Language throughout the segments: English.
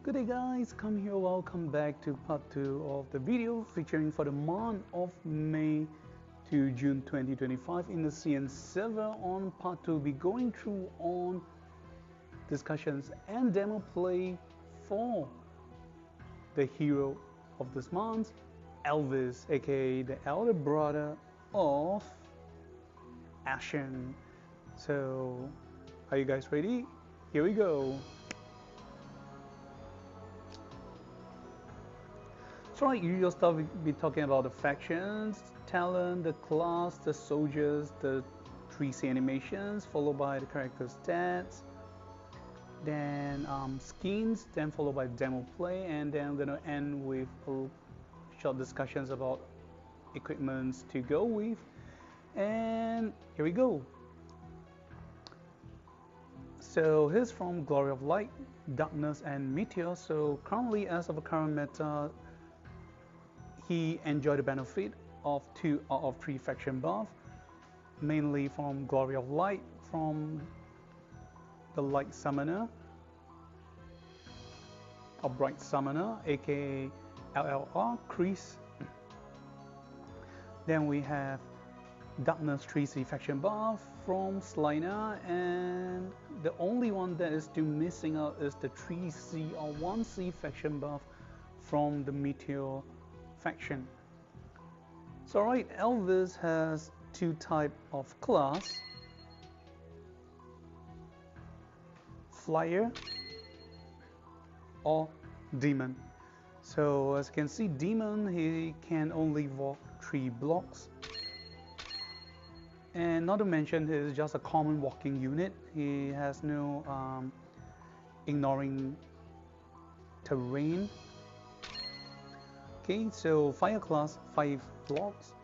Good day guys, come here, welcome back to part 2 of the video featuring for the month of May to June 2025 in the CN server. On part 2 we'll be going through on discussions and demo play for the hero of this month, Elvis, aka the elder brother of Ashen. So are you guys ready? Here we go. So like usual stuff, we'll be talking about the factions, talent, the class, the soldiers, the 3C animations, followed by the character stats, then skins, then followed by demo play, and then I'm gonna end with short discussions about equipments to go with. And here we go. So here's from Glory of Light, Darkness, and Meteor. So currently, as of a current meta, he enjoyed the benefit of 2 out of 3 faction buff, mainly from Glory of Light, from the Light Summoner, or Bright Summoner, aka LLR, Kreese. Then we have Darkness 3C faction buff from Slina, and the only one that is still missing out is the 3C or 1C faction buff from the Meteor faction. So right, Elvis has 2 types of class, Flyer or Demon. So as you can see, Demon, he can only walk 3 blocks, and not to mention he is just a common walking unit. He has no ignoring terrain. Okay, so Fire class 5 blocks.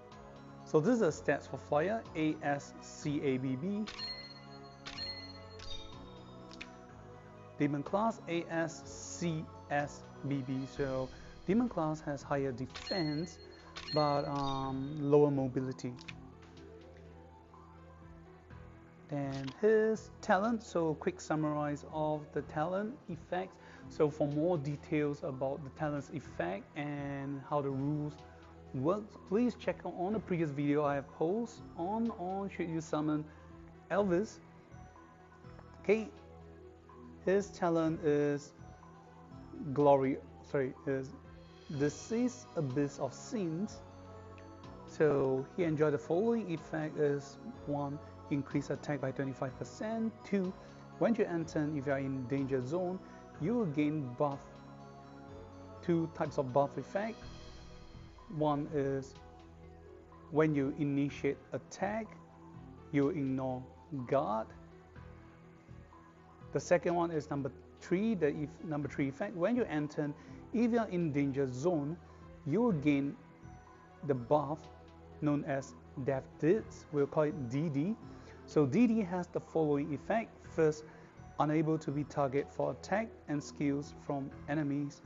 So this is the stats for Flyer, ASCABB. Demon class ASCSBB. So Demon class has higher defense but lower mobility. Then his talent, so quick summarize of the talent effects. So for more details about the talent's effect and how the rules work, please check out on the previous video I have posted on should you summon Elvis. Okay, his talent is is Deceased Abyss of Sins. So he enjoyed the following effect is 1. Increase attack by 25%. 2. When you enter, if you are in danger zone, you will gain buff. 2 types of buff effect. One is when you initiate attack, you ignore guard. The second one is number 3, number 3 effect. When you enter, if you are in danger zone, you will gain the buff known as Death Deeds. We'll call it DD. So DD has the following effect. First, unable to be target for attack and skills from enemies.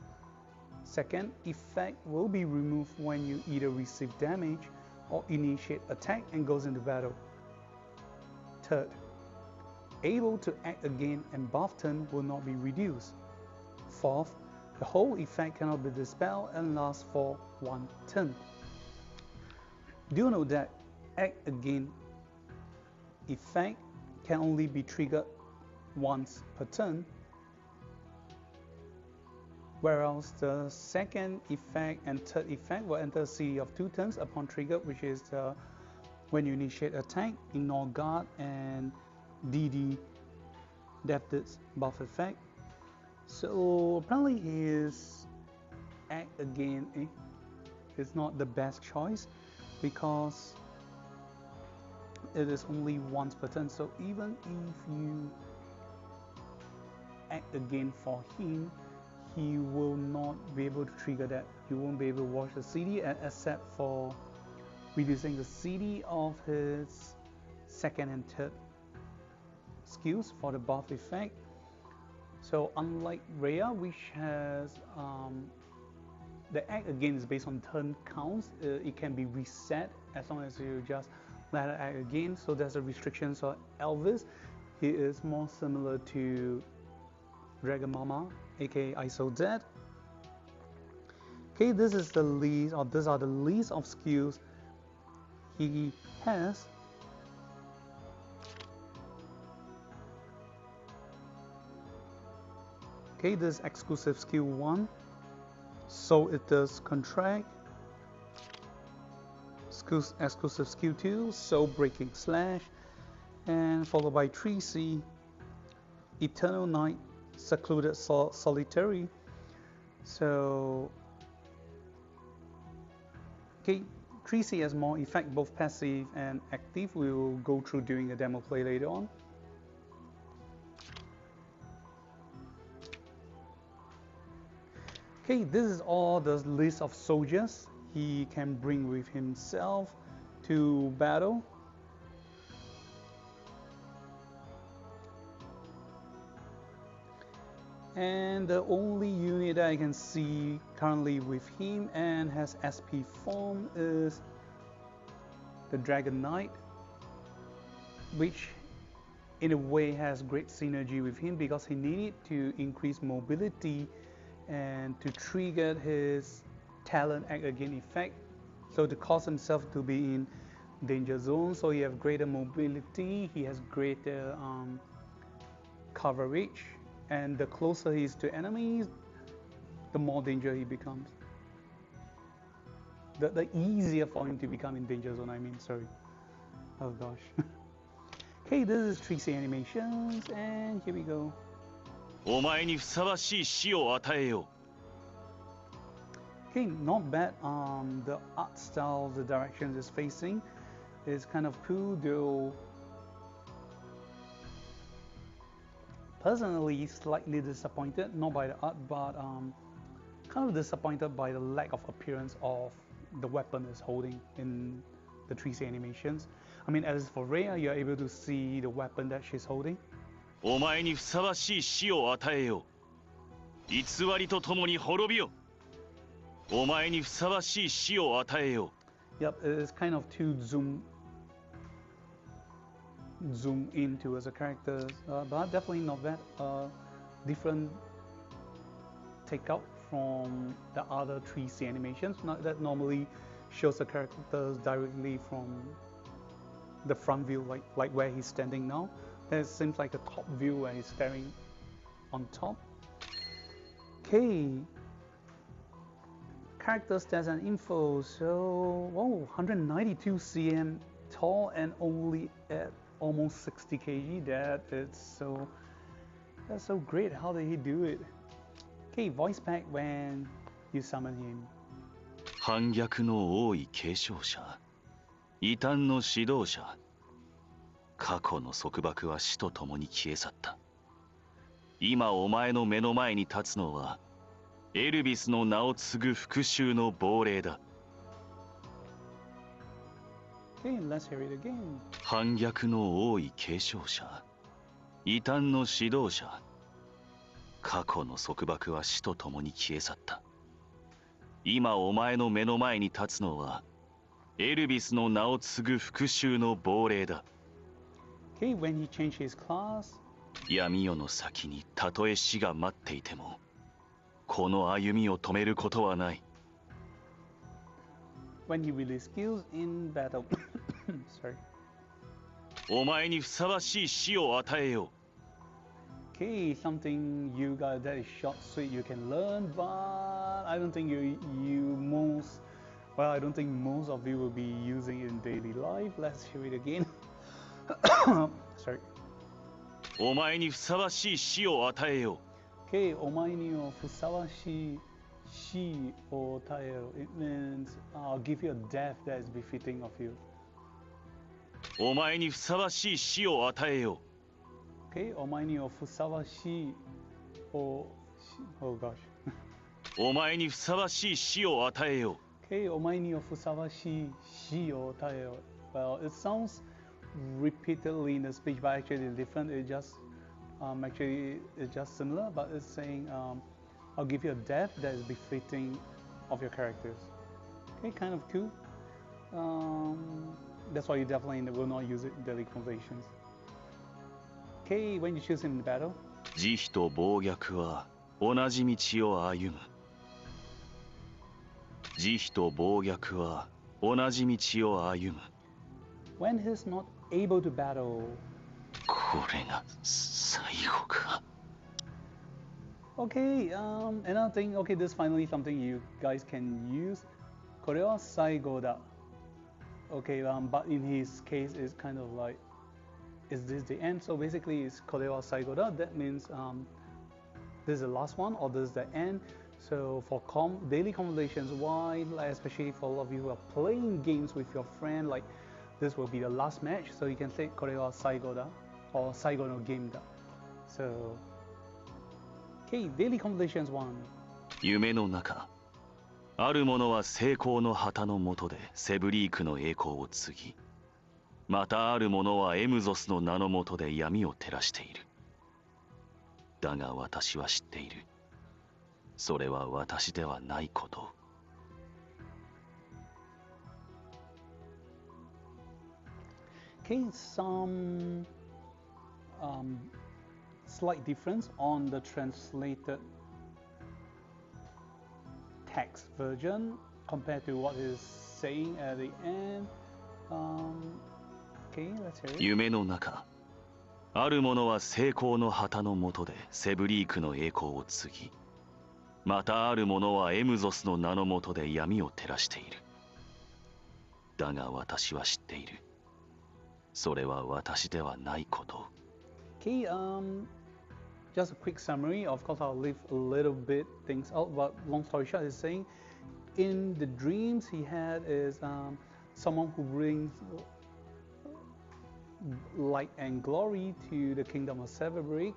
Second, effect will be removed when you either receive damage or initiate attack and goes into battle. Third, able to act again and buff turn will not be reduced. Fourth, the whole effect cannot be dispelled and lasts for 1 turn. Do you know that act again effect can only be triggered once per turn, whereas the second effect and third effect will enter a series of 2 turns upon trigger, which is when you initiate attack, ignore guard, and DD Death Deeds buff effect. So apparently his act again is not the best choice because it is only once per turn. So even if you act again for him, he will not be able to trigger that. You won't be able to watch the CD except for reducing the CD of his second and third skills for the buff effect. So unlike Reah, which has the act again is based on turn counts, it can be reset as long as you just let it act again. So there's a restriction. So Elvis, he is more similar to Dragon Mama, aka ISO Dead. Okay, this is the list, or these are the list of skills he has. Okay, this is exclusive skill 1. So it does contract. Exclusive skill 2, Soul Breaking Slash, and followed by 3C, Eternal Night, Secluded Solitary. So, okay, 3C has more effect, both passive and active. We will go through during the demo play later on. Okay, this is all the list of soldiers he can bring with himself to battle. And the only unit that I can see currently with him and has SP form is the Dragon Knight, which in a way has great synergy with him because he needed to increase mobility and to trigger his talent act again effect, so to cause himself to be in danger zone. So he has greater mobility, he has greater coverage, and the closer he is to enemies, the more danger he becomes. The easier for him to become in danger zone, I mean, sorry. Oh gosh. Okay, this is 3C animations, and here we go. お前にふさわしい死を与えよう。 Okay, not bad. The art style, the directions it's facing is kind of cool, though personally slightly disappointed, not by the art, but kind of disappointed by the lack of appearance of the weapon it's holding in the 3C animations. I mean, as for Reah, you're able to see the weapon that she's holding. お前にふさわしい死を与えよう。偽りとともに滅びよ。お前にふさわしい死を与えよう。Yep, it's kind of to zoom into as a character, but definitely not bad. Different takeout from the other 3C animations that normally shows the characters directly from the front view, like where he's standing now. That seems like a top view where he's staring on top. Okay. Character stats and info. So, whoa, 192 cm tall and only at almost 60 kg. That's so great. How did he do it? Okay, voice pack when you summon him. 反逆の多い継承者、異端の指導者。過去の束縛は死と共に消え去った。今お前の目の前に立つのは、エルビスの名を継ぐ復讐の亡霊だ。Okay, let's hear it again. 反逆の多い継承者、異端の指導者。過去の束縛は死と共に消え去った。今お前の目の前に立つのは、エルビスの名を継ぐ復讐の亡霊だ。Okay, when he changed his class. 闇夜の先にたとえ死が待っていても、この歩みを止めることはない。When he released skills in battle. Sorry. お前にふさわしい死を与えよう。Okay, something you got that is short, sweet, you can learn, but I don't think I don't think most of you will be using it in daily life. Let's hear it again. Sorry. お前にふさわしい死を与えよう。Okay, お前にふさわしい死を与えよう。It means I'll give you a death that is befitting of you. お前にふさわしい死を与えよう。Okay, お前にふさわしいOh gosh. お前にふさわしい死を与えよう。Okay, お前にふさわしい死を与えよう。Well, it sounds repeatedly in the speech, but actually it's different. It just actually it's just similar, but it's saying I'll give you a death that is befitting of your characters. Okay, kind of cool. That's why you definitely will not use it in daily conversations. Okay, when you choose him in battle. 慈悲と暴虐は同じ道を歩む。慈悲と暴虐は同じ道を歩む。When he's not able to battle. これが最後か。Okay, another thing, okay, this is finally something you guys can use. これは最後だ。Okay, but in his case, it's kind of like, is this the end? So basically, it's これは最後だ. That means this is the last one or this is the end. So for daily conversations, why, especially for all of you who are playing games with your friend, like this will be the last match. So you can say これは最後だ or 最後のゲームだ. So, okay, daily conversations one. 夢の中。ある者は成功の旗の下でセブリークの栄光を継ぎ、またある者はエムゾスの名の下で闇を照らしている。だが私は知っている。それは私ではないことを。Okay, some slight difference on the translated text version compared to what is saying at the end. Okay, let's hear it. 夢の中。ある者は成功の旗の下でセブリークの栄光を継ぎ、またある者はエムゾスの名の下で闇を照らしている。だが私は知っている。それは私ではないことを。Okay, just a quick summary. Of course, I'll leave a little bit things out, but long story short, is saying in the dreams he had is someone who brings light and glory to the kingdom of Severbreak,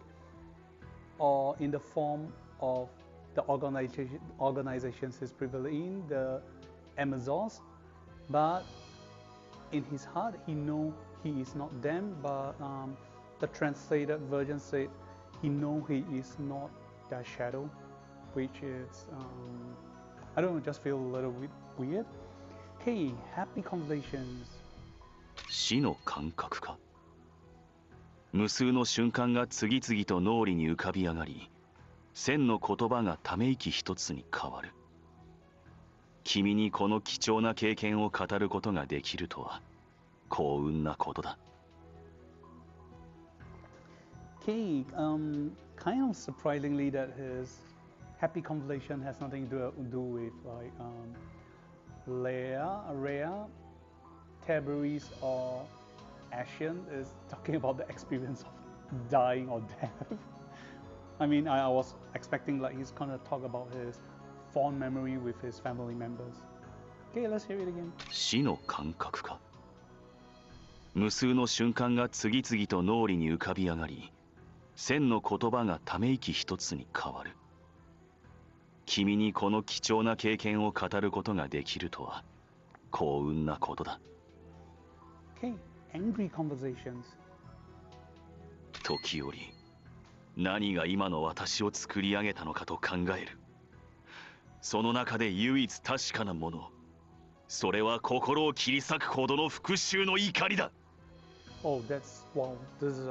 or in the form of the organizations he's previously in, the Amazons, but in his heart he know he is not them, but the translated version said he know he is not that shadow, which is I don't know, just feel a little bit weird. Okay, happy conversations. 死の感覚か。無数の瞬間が次々と脳裏に浮かび上がり、千の言葉がため息一つに変わる。君にこの貴重な経験を語ることができるとは幸運なことだ。Okay, kind of surprisingly that his happy conversation has nothing to do with like Reah, Tabriz, or Ashen. Is talking about the experience of dying or death. I mean, I was expecting like he's gonna talk about his fond memory with his family members. Okay, let's hear it again. 死の感覚か。無数の瞬間が次々と脳裏に浮かび上がり、千の言葉がため息一つに変わる。君にこの貴重な経験を語ることができるとは幸運なことだ。Okay, angry conversations. 時折、何が今の私を作り上げたのかと考える。その中で唯一確かなもの、それは心を切り裂くほどの復讐の怒りだ。Oh, that's wow. This is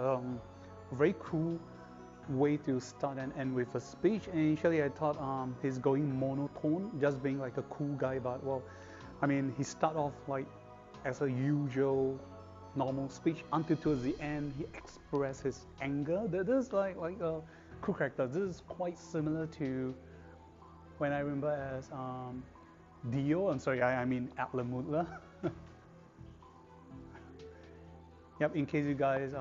very cool way to start and end with a speech. And initially I thought he's going monotone, just being like a cool guy, but well, I mean he start off like as a usual normal speech until towards the end he expressed his anger. This is like a cool character. This is quite similar to when I remember as Dio. I'm sorry, I mean Atla Mutla. Yep, in case you guys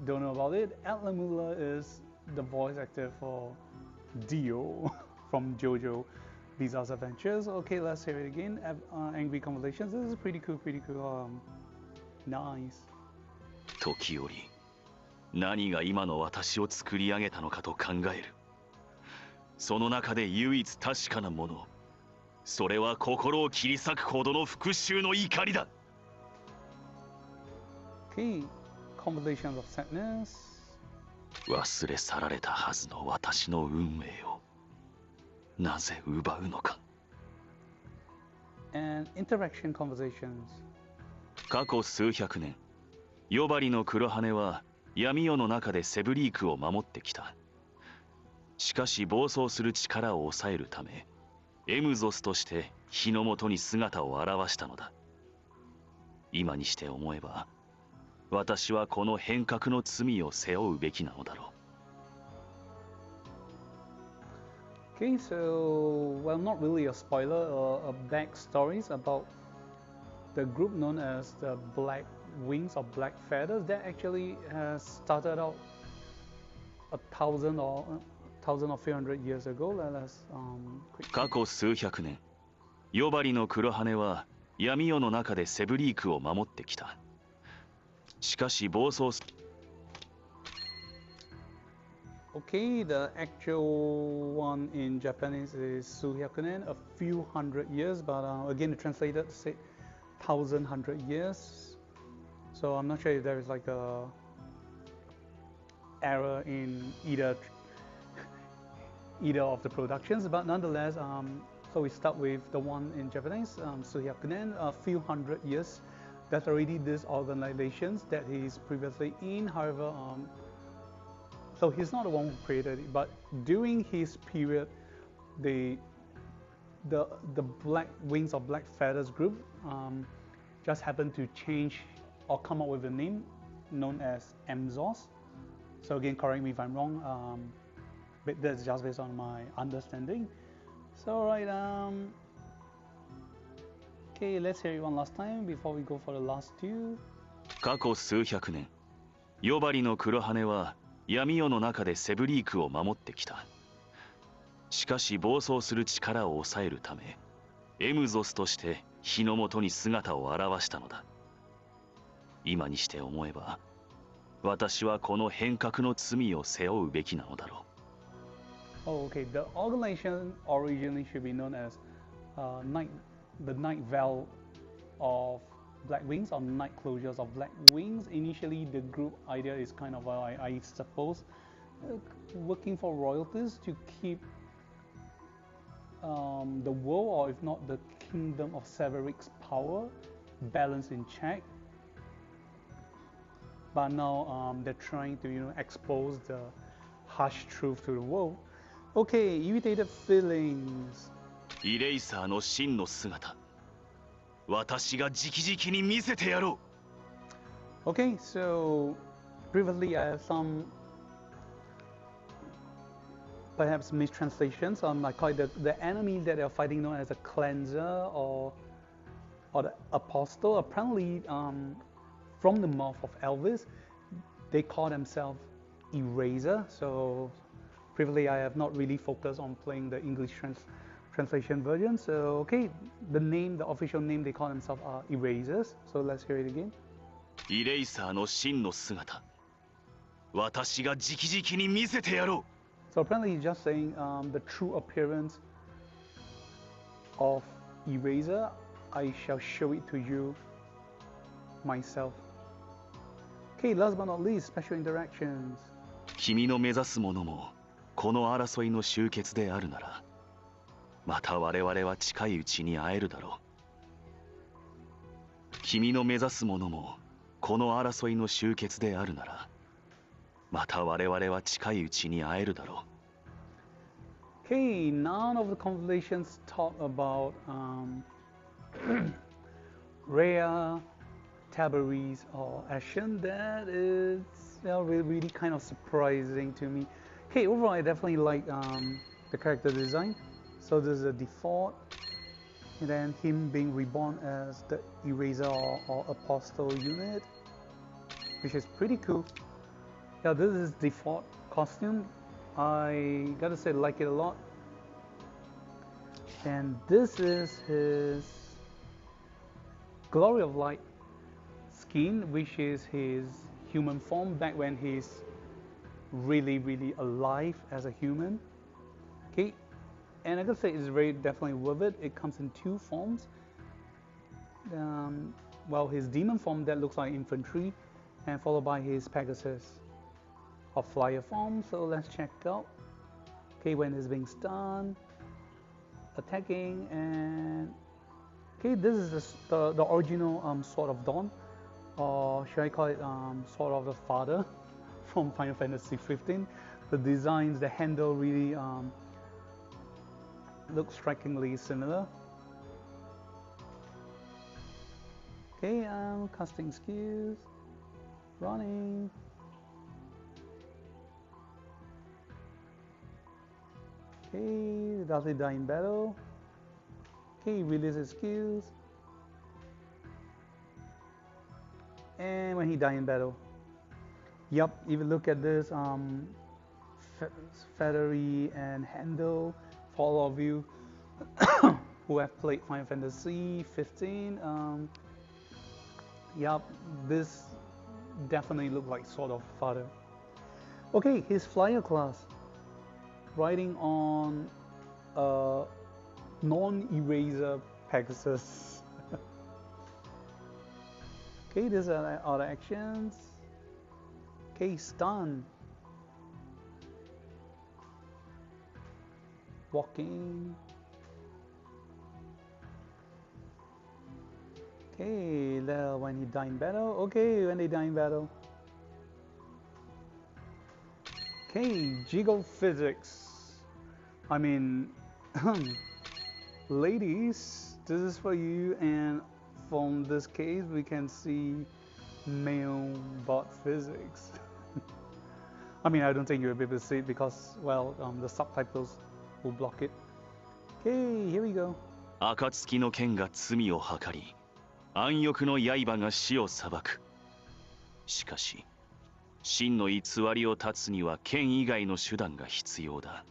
don't know about it, Atla Mutla is the voice actor for Dio from JoJo Bizarre Adventures. Okay, let's hear it again. Angry Conversations. This is pretty cool, nice. 時折、何が今の私を作り上げたのかと考える。その中で唯一確かなもの、それは心を切り裂くほどの復讐の怒りだ。Okay, Conversations of Sadness. 忘れ去られたはずの私の運命をなぜ奪うのか。And Interaction Conversations. 過去数百年、呼ばりの黒羽は闇夜の中でセブリークを守ってきた。しかし暴走する力を抑えるため、エムゾスとして日の下に姿を現したのだ。今にして思えば、私はこの変革の罪を背負うべきなのだろう。Okay, so, well, not really a spoiler or a backstories about the group known as the Black Wings or Black Feathers that actually has started out 1,000 or 300 years ago. Let's 過去数百年、ヨバリの黒羽は闇夜の中でセブリークを守ってきた。しかし暴走す Okay, the actual one in Japanese is Suhyakunen, a few hundred years, but again, translated to say 1,100 years. So I'm not sure if there is like a error in either of the productions, but nonetheless, so we start with the one in Japanese, Suhyakunen, a few hundred years. That's already these organizations that he's previously in. However, so he's not the one who created it, but during his period, the Black Wings or Black Feathers group just happened to change or come up with a name known as MZOS. So again, correct me if I'm wrong, but that's just based on my understanding. So alright, okay, let's hear it one last time before we go for the last two. 過去数百年、ヨバリの黒羽は闇夜の中でセブリークを守ってきた。しかし暴走する力を抑えるため、エムゾスとして日の下に姿を現したのだ。今にして思えば、私はこの変革の罪を背負うべきなのだろう。Oh, okay. The organization originally should be known as the Night Veil of Black Wings or Night Closures of Black Wings. Initially, the group idea is kind of, I suppose, working for royalties to keep the world, or if not the kingdom of Severic's power, balanced in check. But now they're trying to, expose the harsh truth to the world. Okay, irritated feelings. イレイサーの真の姿、私が直々に見せてやろう。Okay, so previously I have some perhaps mistranslations. I call it the enemy that they're fighting known as a cleanser or the apostle. Apparently, from the mouth of Elvis, they call themselves eraser. So previously I have not really focused on playing the English translation version. So okay, the official name they call themselves are erasers. So let's hear it again. イレイサーの真の姿、私が直々に見せてやろう。So apparently he's just saying the true appearance of eraser, I shall show it to you myself. Okay, last but not least, special interactions. 君の目指すものもこの争いの終結であるなら、また我々は近いうちに会えるだろう。君の目指すものもこの争いの終結であるなら、また我々は近いうちに会えるだろう。Okay, none of the conversations talk about Reah, Tabaris, or Ashen. That is really kind of surprising to me. Okay, overall I definitely like the character design. So there's a default, and then him being reborn as the eraser or apostle unit, which is pretty cool. Yeah, this is default costume. I gotta say, I like it a lot. And this is his Glory of Light skin, which is his human form back when he's really alive as a human. Okay, and I gotta say it's definitely worth it. It comes in two forms. Well, his demon form that looks like infantry, and followed by his Pegasus or flyer form. So let's check out. Okay, when it's being stunned, attacking, and okay, this is the original Sword of Dawn, or should I call it Sword of the Father? from Final Fantasy 15. The designs, the handle really look strikingly similar. Okay, casting skills, running. Okay, does he die in battle? Okay, release his skills. And when he die in battle. Yup, if you look at this feathery and handle, for all of you who have played Final Fantasy 15, yup, this definitely look like Sword of Father. Okay, his flyer class, riding on a non-eraser Pegasus. Okay, these are other actions. Okay, stun, walking. Okay, when he die in battle. Okay, when they die in battle. Okay, jiggle physics. I mean, ladies, this is for you. And from this case, we can see male bot physics. I mean, I don't think you'll be able to see it because, well, the subtitles will block it. Okay, here we go. 暁の剣が罪を計り、暗翼の刃が死を裁く。しかし、真の偽りを断つには剣以外の手段が必要だ。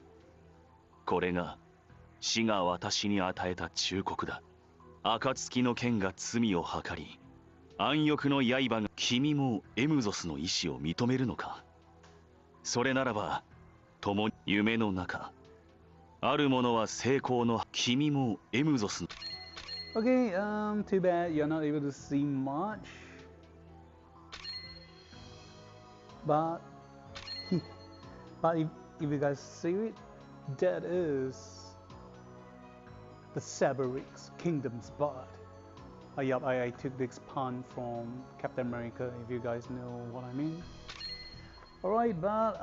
これが死が私に与えた忠告だ。暁の剣が罪を計り、暗翼の刃が。君もエムゾスの意志を認めるのか。それならば、共に夢の中。ある者は成功の。君もエムゾス。Okay, too bad you're not able to see much. But if you guys see it, that is the Saberix Kingdom's Bud. Yup, I took this pun from Captain America, if you guys know what I mean. Alright, but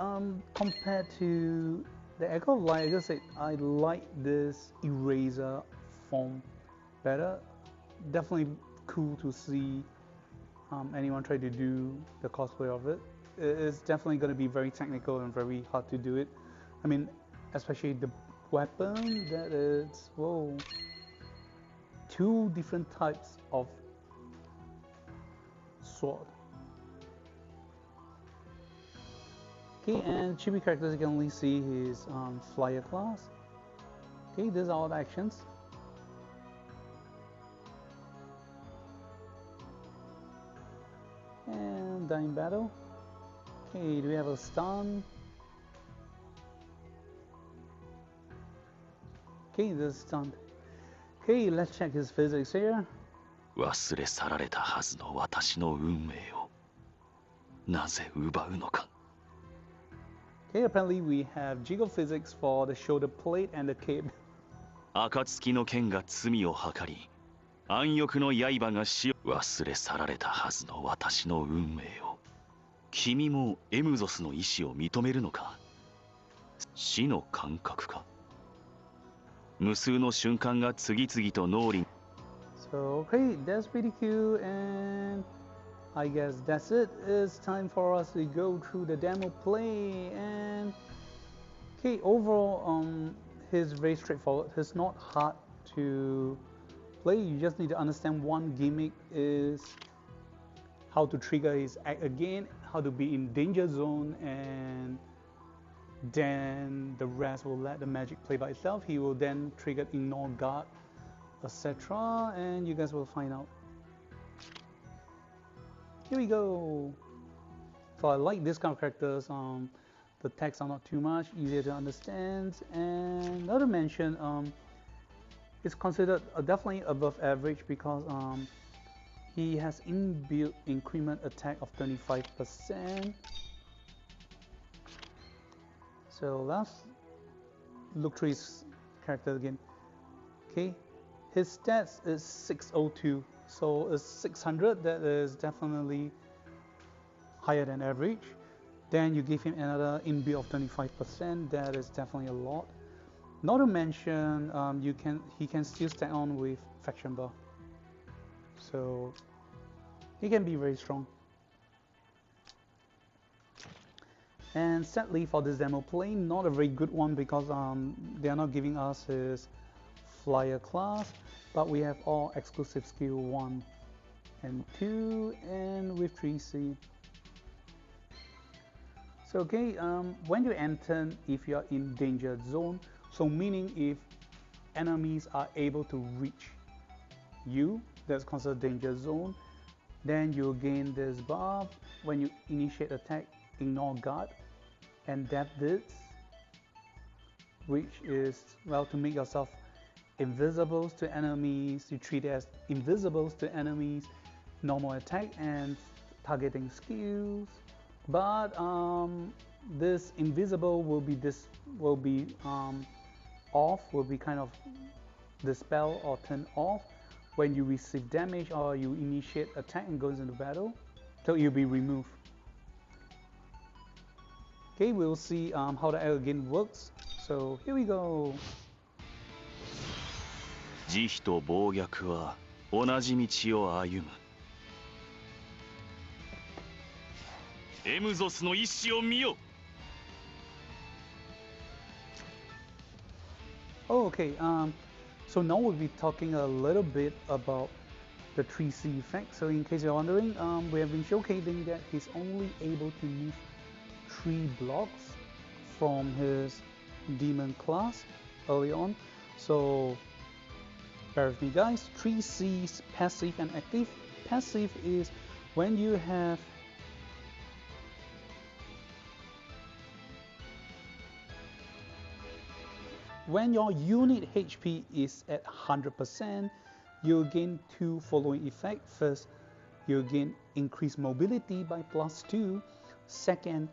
compared to the Echo of Light, I just said I like this eraser form better. Definitely cool to see anyone try to do the cosplay of it. It's definitely going to be very technical and very hard to do it. I mean, especially the weapon, that is, whoa, 2 different types of sword. Okay, and chibi characters, you can only see his flyer class. Okay, these are all the actions. And die in battle. Okay, do we have a stun? Okay, this is stunned. Okay, let's check his physics here. 忘れ去られたはずの私の運命をなぜ奪うのか。Okay, apparently we have jiggle physics for the shoulder plate and the cape. 暁の剣が罪を計り、暗翼の刃が死を。忘れ去られたはずの私の運命を。君もエムゾスの意志を認めるのか。死の感覚か。無数の瞬間が次々と脳裏。So, okay, that's pretty cool, and I guess that's it. It's time for us to go through the demo play. And okay, overall, it's very straightforward. It's not hard to play. You just need to understand one gimmick is how to trigger his act again, how to be in danger zone, and then the rest will let the magic play by itself. He will then trigger ignore guard, etc., and you guys will find out. Here we go. So I like this kind of characters. The texts are not too much, easier to understand, and not to mention, it's considered definitely above average because he has inbuilt increment attack of 25%. So let's look through his character again. Okay, his stats is 602, so it's 600. That is definitely higher than average. Then you give him another inbuilt of 25%. That is definitely a lot. Not to mention, he can still stack on with faction buff, so he can be very strong. And sadly for this demo play, not a very good one because they are not giving us his flyer class, but we have all exclusive skill 1 and 2 and with 3C. So okay, when you enter, if you are in danger zone, so meaning if enemies are able to reach you, that's considered danger zone, then you gain this buff. When you initiate attack, ignore guard and death deeds, which is, well, to make yourself invisible to enemies. You treat it as invisible to enemies, normal attack and targeting skills. But this invisible will be off, will be kind of dispelled or turned off when you receive damage or you initiate attack and goes into battle, so you'll be removed. Okay, we'll see how the arrow again works. So here we go. 慈悲と暴虐は同じ道を歩む。エムゾスの意志を見よ。 Oh, okay, so now we'll be talking a little bit about the 3C effect. So in case you're wondering, we have been showcasing that he's only able to move 3 blocks from his demon class early on. So bear with me guys. 3C's passive and active. Passive is when you have when your unit HP is at 100%, you'll gain 2 following effects. First, you'll gain increased mobility by +2. Second,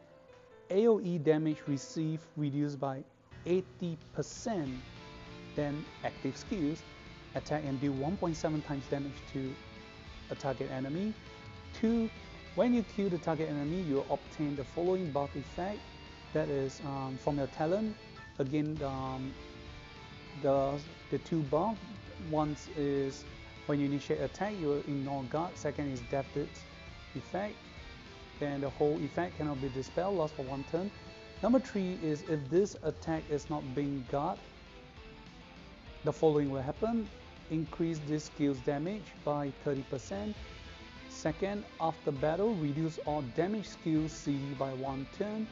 AoE damage received reduced by 80%. Then active skills, attack and deal 1.7 times damage to a target enemy. 2, when you kill the target enemy, you obtain the following buff effect. That is from your talent. Again, the 2 buff. One is when you initiate attack, you will ignore guard. Second is death deeds effect. Then the whole effect cannot be dispelled, lost for 1 turn. Number 3 is if this attack is not being guard, the following will happen. Increase this skill's damage by 30%. Second, after battle, reduce all damage skills CD by 1 turn.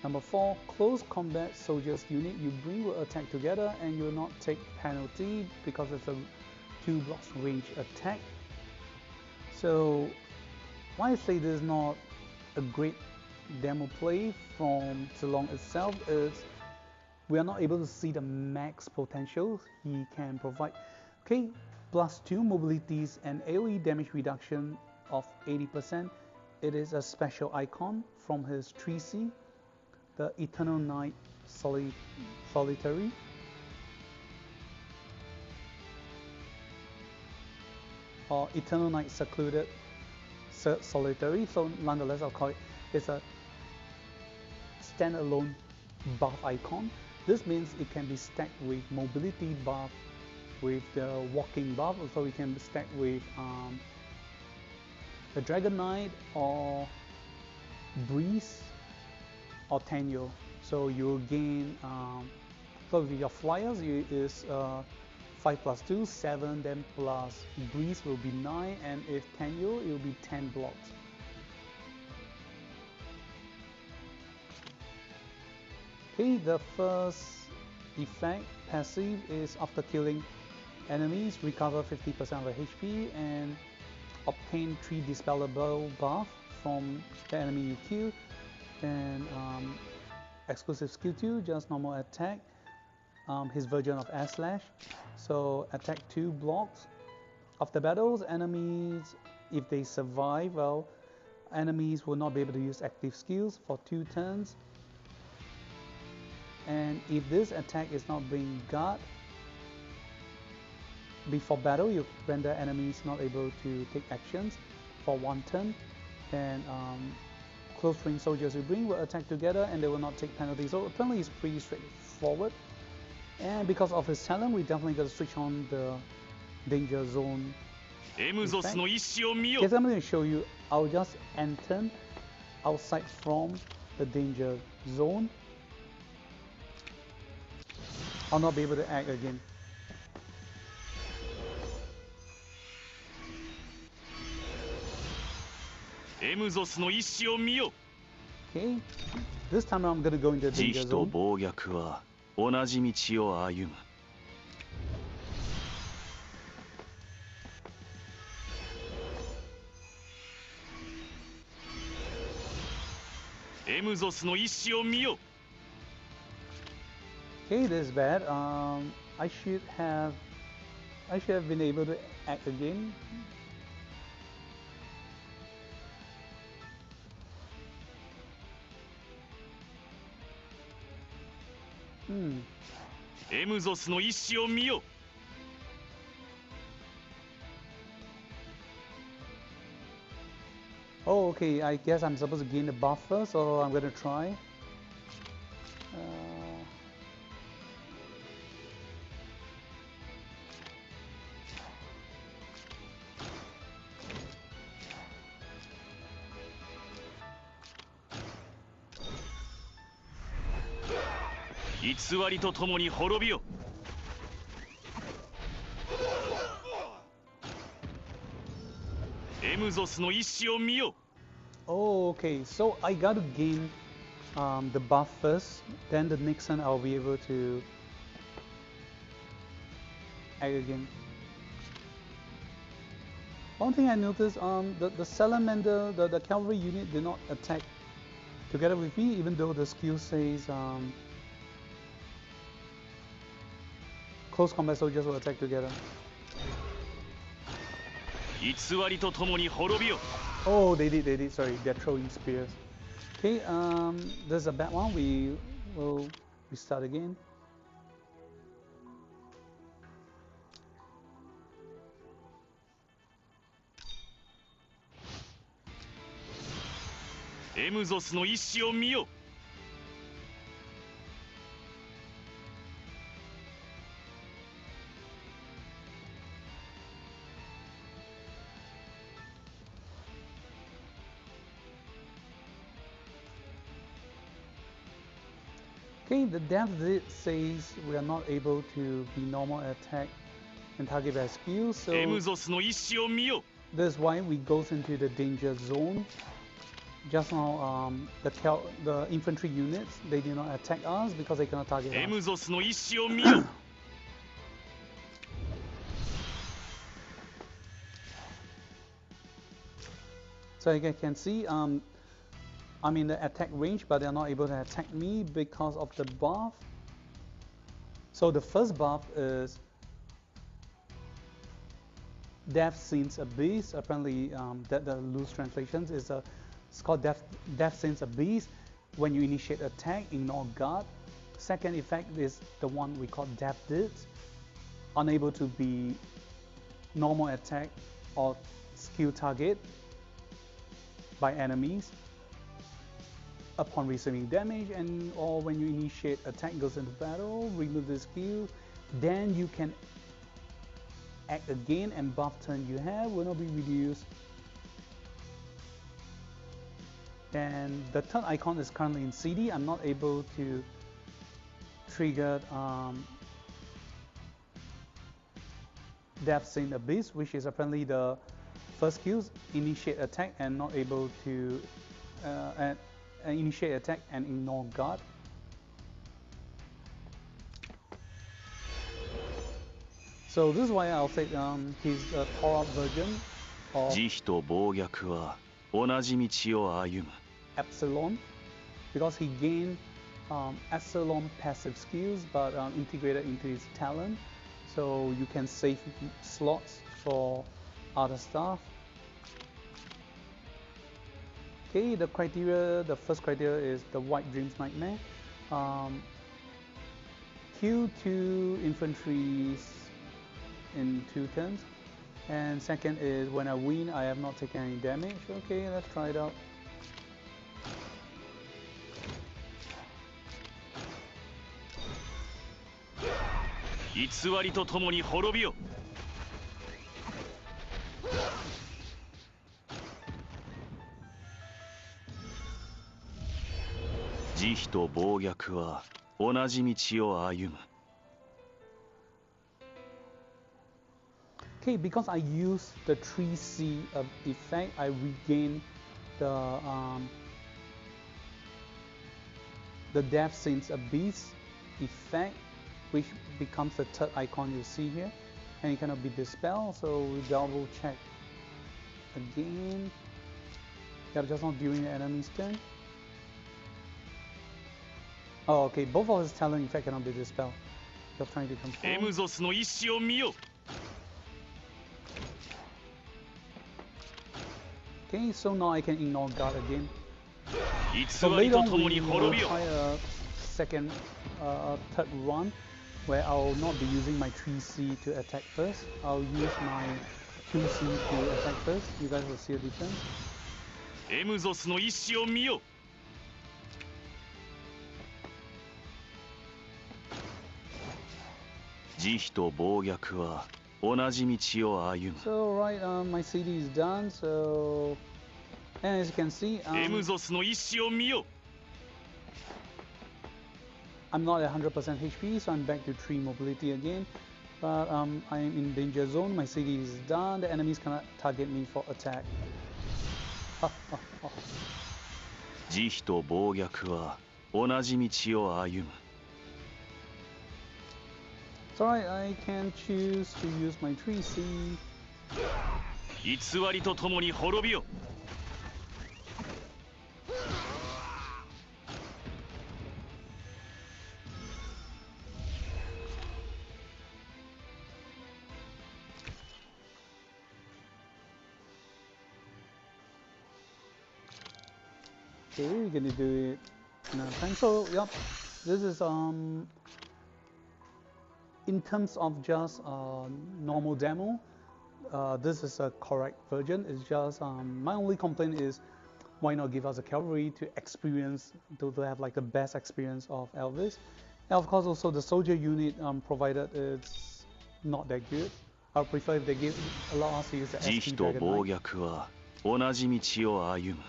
Number 4, close combat soldiers unit you bring will attack together and you will not take penalty because it's a 2 blocks range attack. So why I say this is not a great demo play from Zilong itself is we are not able to see the max potential he can provide. Okay, +2 mobilities and AoE damage reduction of 80%. It is a special icon from his 3C, the Eternal Night Solitary. Or Eternal Night Secluded Solitary. So nonetheless, I'll call it, it's a standalone buff icon. This means it can be stacked with mobility buff, with the walking buff, so it can be stacked with the Dragon Knight or Breeze or Tenyo. So you'll gain, so with your flyers is 5 + 2, 7, then plus Breeze will be 9, and if Tenyo, it will be 10 blocks. Okay, the first effect, passive, is after killing enemies, recover 50% of the HP and obtain 3 dispellable buff from the enemy you kill. Then exclusive skill 2, just normal attack, his version of Air Slash. So attack 2 blocks. After battles, enemies, if they survive, well, enemies will not be able to use active skills for 2 turns. And if this attack is not being guarded, before battle, you render enemies not able to take actions for 1 turn. Then close range soldiers you bring will attack together and they will not take penalties. So apparently it's pretty straightforward. And because of his talent, we definitely got to switch on the danger zone. Guess I'm going to show you. I'll just enter outside from the danger zone. I'll not be able to act again. Okay, this time I'm going to go into the danger zone. Okay, this is bad. I should have been able to act again. Oh, okay, I guess I'm supposed to gain the buff first, so I'm gonna try. Oh, okay, so I got to gain the buff first, then the next turn I'll be able to act again. One thing I noticed, the salamander, the cavalry unit did not attack together with me, even though the skill says close combat soldiers will attack together. Oh, they did, sorry, they're throwing spears. Okay, there's a bad one, we will restart again. Okay, the death says we are not able to be normal attack and target by skill, so that's why we goes into the danger zone. Just now, the infantry units, they did not attack us because they cannot target us. So you can see, I'm in the attack range, but they're not able to attack me because of the buff. So the first buff is Death Scenes Abyss. Apparently, that the loose translations is it's called Death Scenes Abyss. When you initiate attack, ignore guard. Second effect is the one we call Death Deeds. Unable to be normal attack or skill target by enemies upon receiving damage, and or when you initiate attack goes into battle, remove the skill, then you can act again and buff turn you have will not be reduced. And the third icon is currently in CD. I'm not able to trigger Death Scene Abyss, which is apparently the first skill, initiate attack and not able to initiate attack and ignore guard. So this is why I'll say he's a power-up version of Epsilon, because he gained Epsilon passive skills but integrated into his talent, so you can save slots for other stuff. Okay, the first criteria is the White Dreams Nightmare. Kill 2 infantry in 2 turns. And second is when I win, I have not taken any damage. Okay, let's try it out. 偽りとともに滅びよ。慈悲と暴虐は同じ道を歩む。Okay, because I use the 3C effect, I regain the Death Saint's Abyss effect, which becomes the third icon you see here, and it cannot be dispelled. So we double check again. Yep, just not during the enemy's turn. Oh, okay, both of his talent effect cannot be dispelled. Just trying to confirm. エムゾスの意志を見よ。 Okay, so now I can ignore guard again. 偽 So り later と on とも we に will 滅びよ。 try a third run where I'll not be using my 3C to attack first. I'll use my 2C to attack first. You guys will see a difference. エムゾスの意志を見よ。慈悲と暴虐は同じ道を歩む。 So right, my CD is done. So, and as you can see, エムゾスの意志を見よ。 I'm not at 100% HP, so I'm back to 3 mobility again. But I'm in danger zone. My CD is done. The enemies cannot target me for attack. 慈悲と暴虐は同じ道を歩む。 It's alright, I can choose to use my 3C. 偽りとともに滅びよ。 Okay, we're gonna do it another time. So, yep, this is in terms of just normal demo, this is a correct version. It's just my only complaint is why not give us a cavalry to experience, to have like the best experience of Elvis. And of course also the soldier unit provided it's not that good. I would prefer if they allow us to use the 慈 SP 悲と Dragon 暴 Knight. 虐は同じ道を歩む。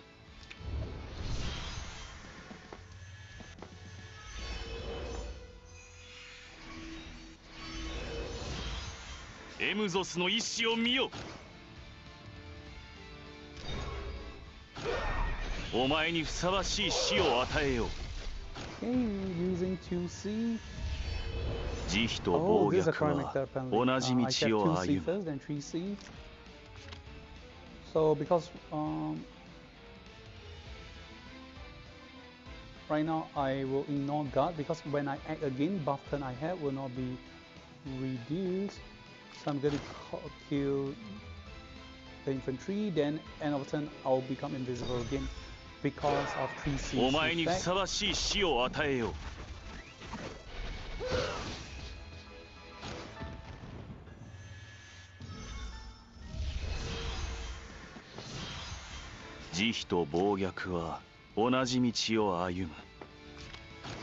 エムゾスの意志を見よ。 お前にふさわしい死を与えよう。 Okay, using 2C. 慈悲と Oh, 暴 this is a 虐 crime は actor apparently. 同じ I kept 道を 2C 歩む。 first, then 3C. So because right now I will ignore guard because when I act again, buff turn I have will not be reduced. So I'm going to kill the infantry. Then end of turn I'll become invisible again because of 3C お前にふ effect. さわしい死を与えよう。 慈悲と暴虐は同じ道を歩む。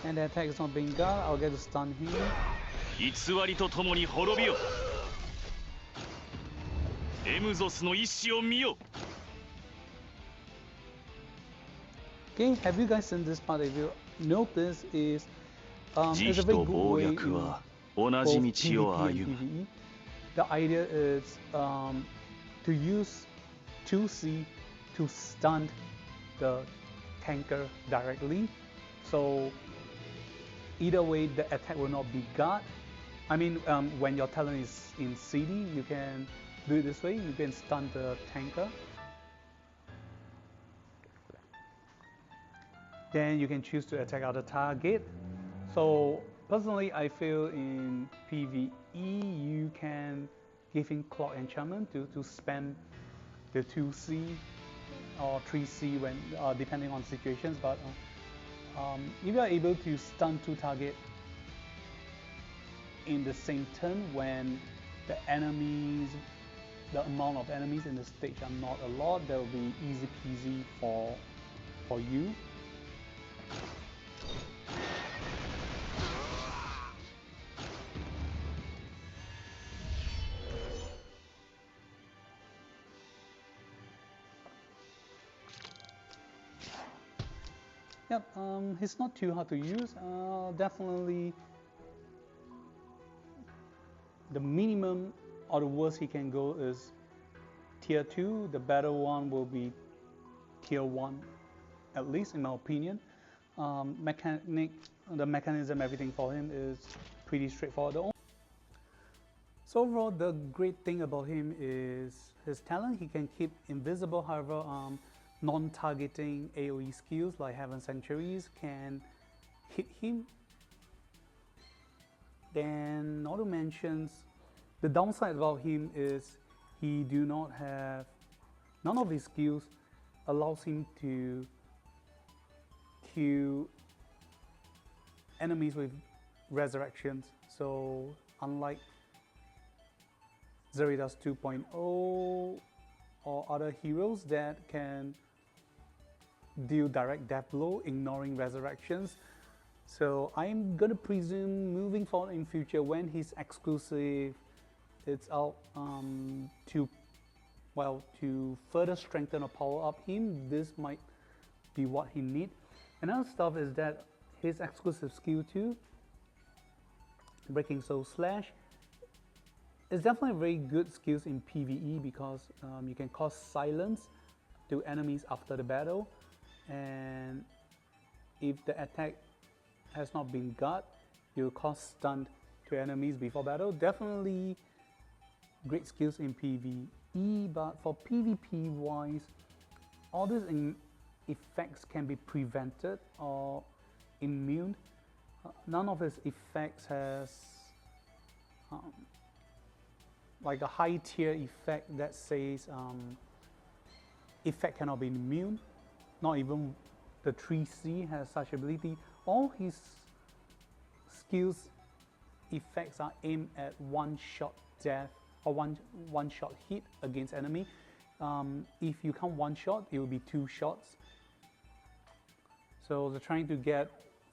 And the attack is not being guard. I'll get to stun him. 偽りとともに滅びよ。 エムゾスの意志を見よ。 Okay, have you guys seen this part? If you notice, is慈 it's a 悲 very と good 暴 way 虐 in は同 both じ道 PvP を and 歩む。 PvE. The idea is to use 2C to stun the tanker directly. So either way, the attack will not be guard. I mean, when your talent is in CD, you can do it this way. You can stun the tanker. Then you can choose to attack other target. So personally, I feel in PvE you can give him clock enchantment to spam the 2C or 3C when depending on situations. But if you are able to stun 2 targets in the same turn when the amount of enemies in the stage are not a lot, that will be easy peasy for you. Yep, he's not too hard to use. Definitely the minimum or the worst he can go is tier 2. The better one will be tier 1, at least in my opinion. The mechanism, everything for him is pretty straightforward. So overall, the great thing about him is his talent. He can keep invisible, however, non-targeting AoE skills like Heaven Sanctuaries can hit him. Then not to mention, the downside about him is he do not have, none of his skills allows him to kill enemies with resurrections. So unlike Zeridas 2.0 or other heroes that can deal direct death blow ignoring resurrections. So I'm gonna presume moving forward in future when his exclusive it's out to further strengthen or power up him, this might be what he needs. Another stuff is that his exclusive skill 2, Breaking Soul Slash, is definitely very good skills in PvE because you can cause silence to enemies after the battle, and if the attack has not been got, you cause stun to enemies before battle. Definitely great skills in PvE, but for PvP wise, all these effects can be prevented or immune. None of his effects has like a high tier effect that says effect cannot be immune. Not even the 3C has such ability. All his skills effects are aimed at one-shot death or one-shot hit against enemy. If you count one shot, it will be 2 shots. So they're trying to get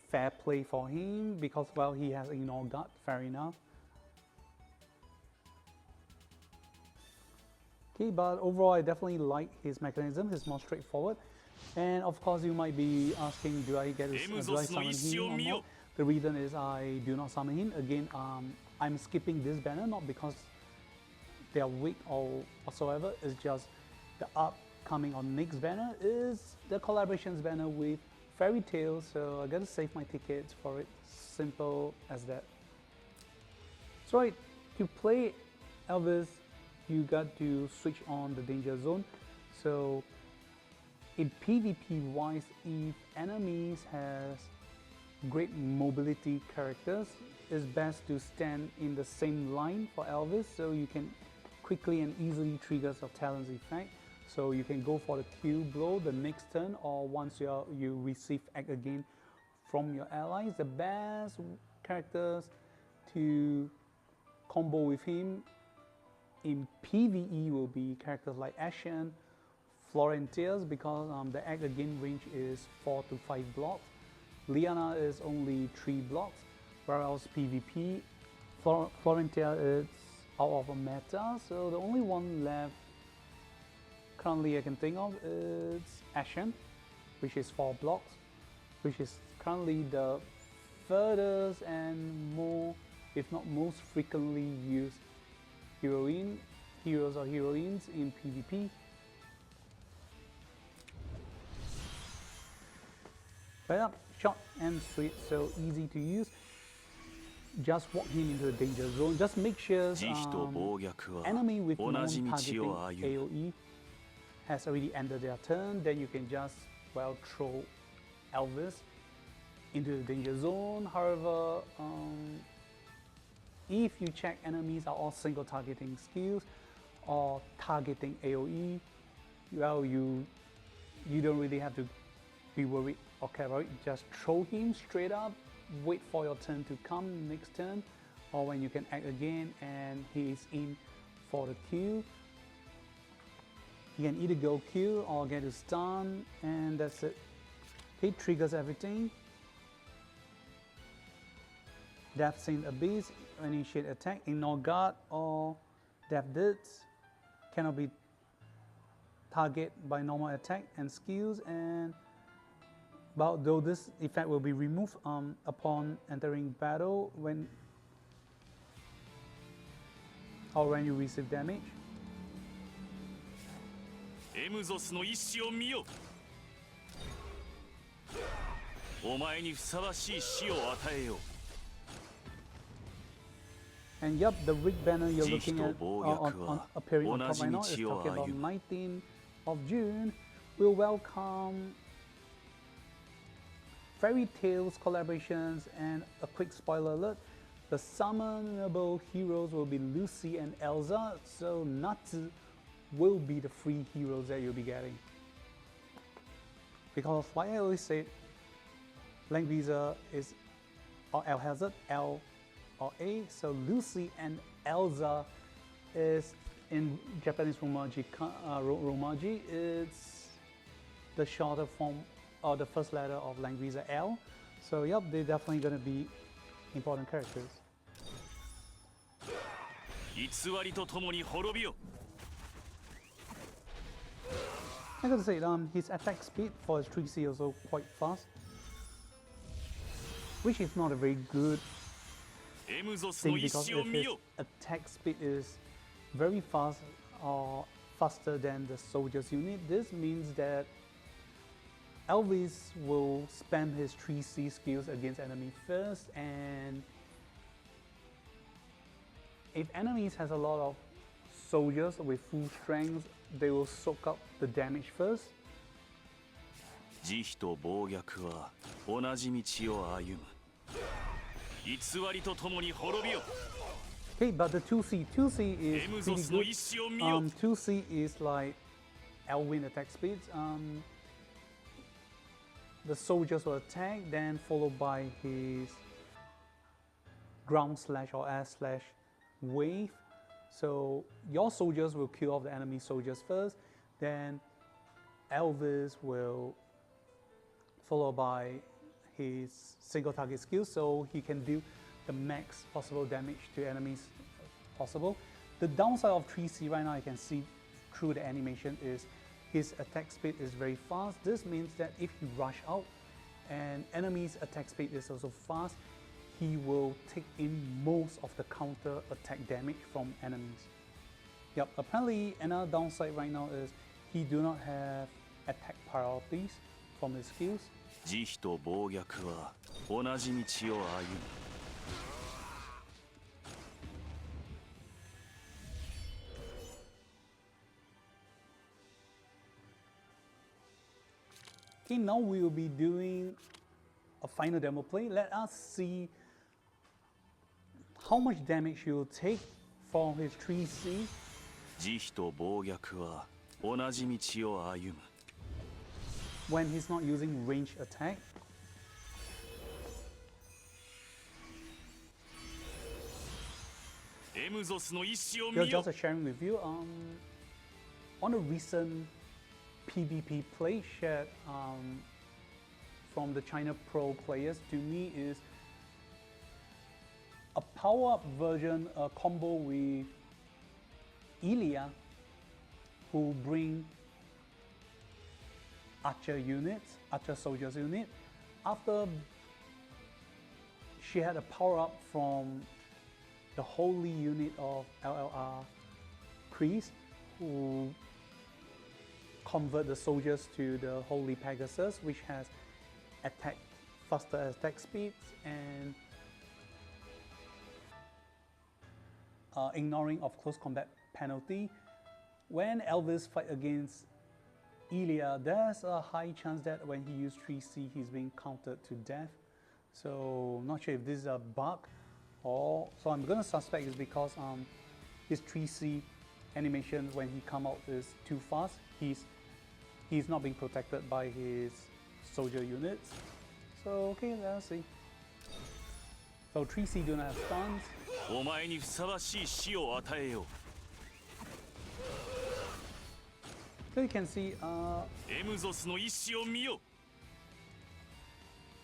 fair play for him because, well, he has Ignore Guard, fair enough. Okay, but overall I definitely like his mechanism. He's more straightforward. And of course you might be asking, do I summon him or not? The reason is I do not summon him. Again, I'm skipping this banner, not because they are weak or whatsoever. It's just the upcoming or next banner is the collaborations banner with Fairy Tail, so I gotta save my tickets for it. Simple as that. So right, to play Elvis, you got to switch on the danger zone. So in PvP wise, if enemies has great mobility characters, it's best to stand in the same line for Elvis so you can quickly and easily trigger your talent's effect. So you can go for the Q blow the next turn, or once you receive act again from your allies. The best characters to combo with him in PvE will be characters like Ashen, Florentiers, because the act again range is 4 to 5 blocks. Liana is only 3 blocks, whereas PvP, Florentier is out of a meta, so the only one left currently I can think of is Ashen, which is 4 blocks, which is currently the furthest and more, if not most frequently used heroes or heroines in PvP. But yeah, short and sweet, so easy to use. Just walk him into the danger zone. Just make sure enemy with non-targeting AoE has already ended their turn. Then you can just, well, throw Elvis into the danger zone. However, if you check enemies are all single targeting skills or targeting AoE, well, you don't really have to be worried or care about it. Just throw him straight up, wait for your turn to come next turn, or when you can act again and he is in for the kill. He can either go kill or get a stun, and that's it. He triggers everything. Death Saint Abyss, initiate attack, Ignore Guard or Death Blitz, cannot be targeted by normal attack and skills, and But though this effect will be removed upon entering battle when you receive damage. エムゾスの意志を見よ。お前にふさわしい死を与えよう。 And yup, the rig banner you're looking at on appearing on top right now is talking about 19th of June. We'll welcome fairy tales collaborations and a quick spoiler alert. The summonable heroes will be Lucy and Elsa, so Natsu will be the free heroes that you'll be getting. Because like I always said, Langrisser is or L hazard, L or A, so Lucy and Elsa is in Japanese Romaji, it's the shorter form or the first letter of Langrisser L. So yep, they're definitely going to be important characters. 偽りとともに滅びよ。 I gotta say, his attack speed for his 3C is also quite fast, which is not a very good thing because if his attack speed is very fast or faster than the soldier's unit, this means that Elvis will spam his 3C skills against enemy first, and if enemies has a lot of soldiers with full strength, they will soak up the damage first. 慈悲と暴虐は同じ道を歩む。偽りとともに滅びよ。 Okay, but the 2C is pretty good. 2C is like Elwin attack speeds. The soldiers will attack, then followed by his ground slash or air slash wave. So your soldiers will kill off the enemy soldiers first, then Elvis will follow by his single target skill, so he can do the max possible damage to enemies possible. The downside of 3C right now, you can see through the animation, is his attack speed is very fast. This means that if he rush out and enemy's attack speed is also fast, he will take in most of the counter attack damage from enemies. Yep, apparently another downside right now is he do not have attack priorities from his skills. 慈悲と暴虐は同じ道を歩む。 Okay, now we will be doing a final demo play. Let us see how much damage he will take from his 3C. 慈悲と暴虐は同じ道を歩む。 When he's not using range attack. エムゾスの意志を見よ。 Just sharing with you on a recent PvP play shared from the China Pro players, to me is a power-up version, a combo with Reah, who bring archer units, archer soldiers unit. After she had a power-up from the holy unit of LLR priest, who convert the soldiers to the holy Pegasus, which has faster attack speeds and ignoring of close combat penalty. When Elvis fight against Reah, there's a high chance that when he used 3C, he's being countered to death. So not sure if this is a bug, or so I'm gonna suspect it's because his 3C animation when he come out is too fast. He's not being protected by his soldier units. So okay, let's see. So 3C do not have stuns. お前にふさわしい死を与えよう。 So you can see エムゾスの意志を見よ。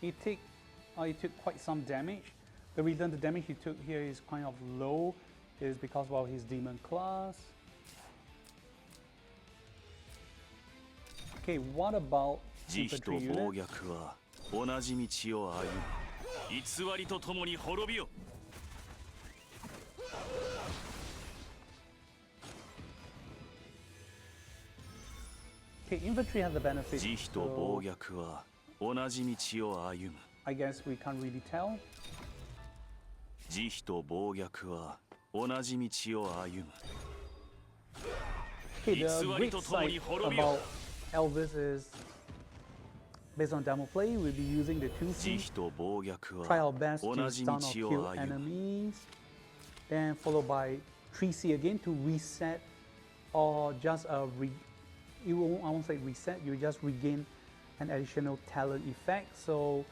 he took quite some damage. The reason the damage he took here is kind of low is because, well, he's demon class. Okay, what about 慈悲と infantry 暴 units? 虐は同じ道を歩む。偽りとともに滅びよ。Okay, infantry has the benefit. 慈悲と暴虐は同じ道を歩む。I guess we can't really tell. 慈悲と暴虐は同じ道を歩む。Okay, the great side about Elvis is based on demo play. We'll be using the 慈 2C. 悲と暴虐 Try は our best 同 to じ stun or 道 kill を歩む。 enemies. Then followed by 3C again to reset or just I won't say reset, you just regain an additional talent effect. So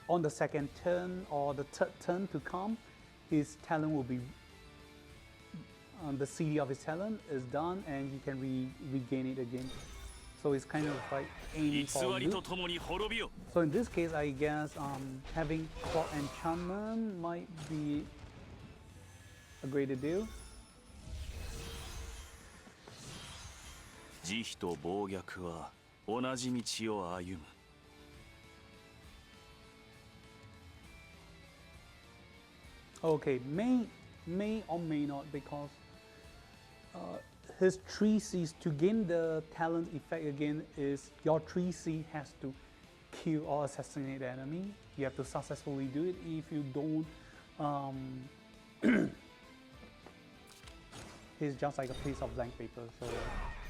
on the second turn or the third turn to come, his talent will be the CD of his talent is done and he can regain it again. So it's kind of like aiming for a 偽りと loop. ともに滅びよ。 So in this case, I guess having clock enchantment might be a greater deal. 慈悲と暴虐は同じ道を歩む。 Okay, may or may not because his 3Cs to gain the talent effect again is your 3C has to kill or assassinate the enemy. You have to successfully do it. If you don't, he's just like a piece of blank paper, so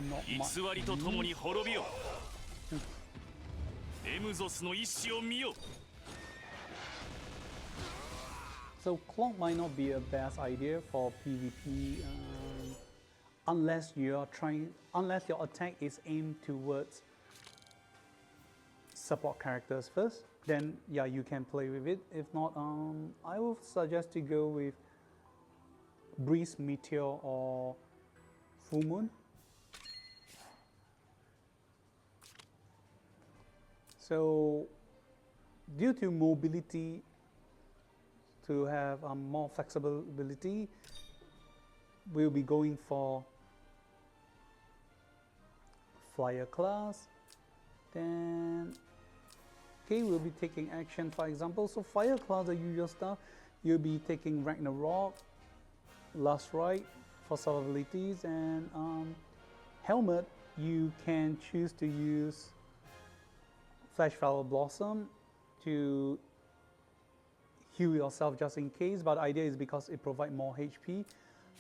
not 偽 much. りとともに滅びよ。エムゾスの意志を見よ。 So clock might not be a best idea for PvP unless your attack is aimed towards support characters first. Then yeah, you can play with it. If not, I would suggest to go with Breeze, Meteor, or Full Moon. So due to mobility, to have more flexibility, we'll be going for flyer class. Then okay, we'll be taking action, for example. So fire class, the usual stuff, you'll be taking Ragnarok, Last Ride for survivabilities, and helmet, you can choose to use Flash Flower Blossom to heal yourself just in case, but the idea is because it provides more HP.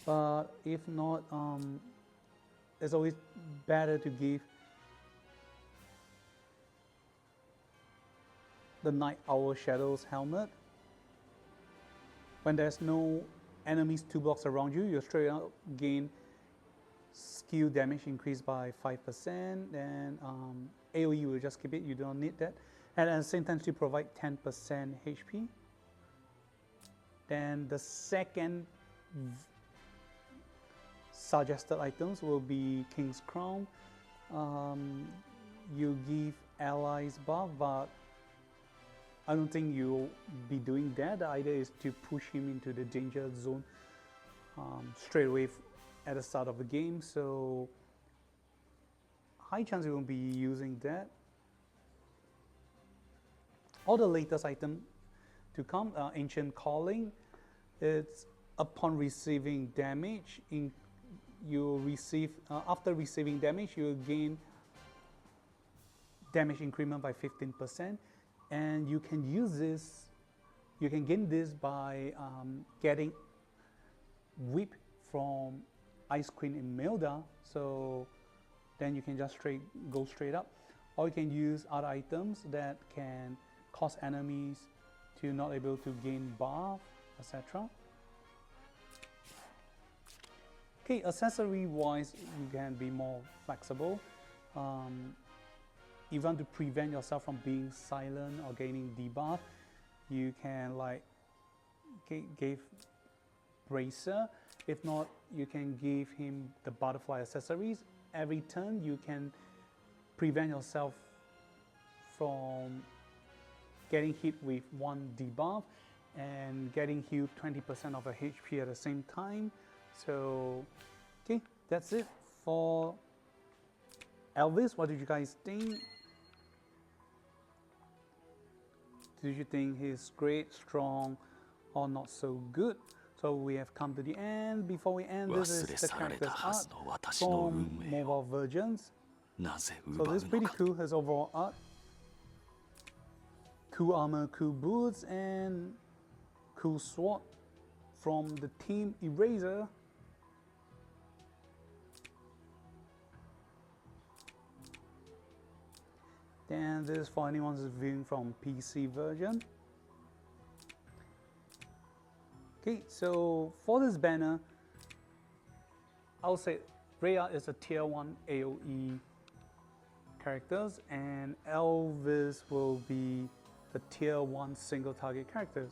But if not, it's always better to give the Night Owl Shadows helmet. When there's no enemies 2 blocks around you, you straight up gain skill damage increased by 5%, and AoE will just keep it, you don't need that. And at the same time, you provide 10% HP. Then the second suggested items will be King's Crown. You give allies buff, but I don't think you'll be doing that. The idea is to push him into the danger zone straight away at the start of the game. So high chance you won't be using that. All the latest item to come, Ancient Calling. It's upon receiving damage, you receive after receiving damage, you gain damage increment by 15%, and you can use this. You can gain this by getting whip from Ice Queen Imelda. So then you can just go straight up, or you can use other items that can cause enemies to not able to gain buff, etc. Okay, accessory wise, you can be more flexible. If you want to prevent yourself from being silent or gaining debuff, you can like give Bracer. If not, you can give him the butterfly accessories. Every turn you can prevent yourself from getting hit with 1 debuff and getting healed 20% of a HP at the same time. So okay, that's it for Elvis. What did you guys think? Do you think he's great, strong, or not so good? So we have come to the end. Before we end, this is the character's art from mobile versions. So this is pretty cool, his overall art. Cool armor, cool boots, and cool sword from the team Eraser. And this is for anyone who's viewing from PC version. Okay, so for this banner, I'll say Reah is a tier 1 AoE characters and Elvis will be the tier 1 single target characters.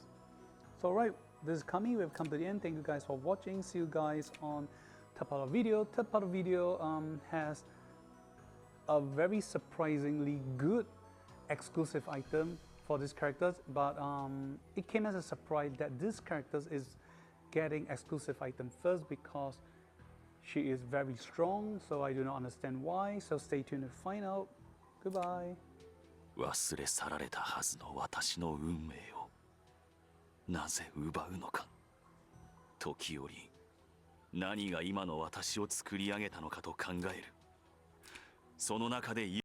So alright, this is coming, we've come to the end. Thank you guys for watching. See you guys on third part of video. Third part of video has a very surprisingly good exclusive item for these characters, but it came as a surprise that this character is getting exclusive item first because she is very strong, so I do not understand why, so stay tuned to find out. Goodbye. 忘れ去られたはずの私の運命をなぜ奪うのか。時折何が今の私を作り上げたのかと考える。その中で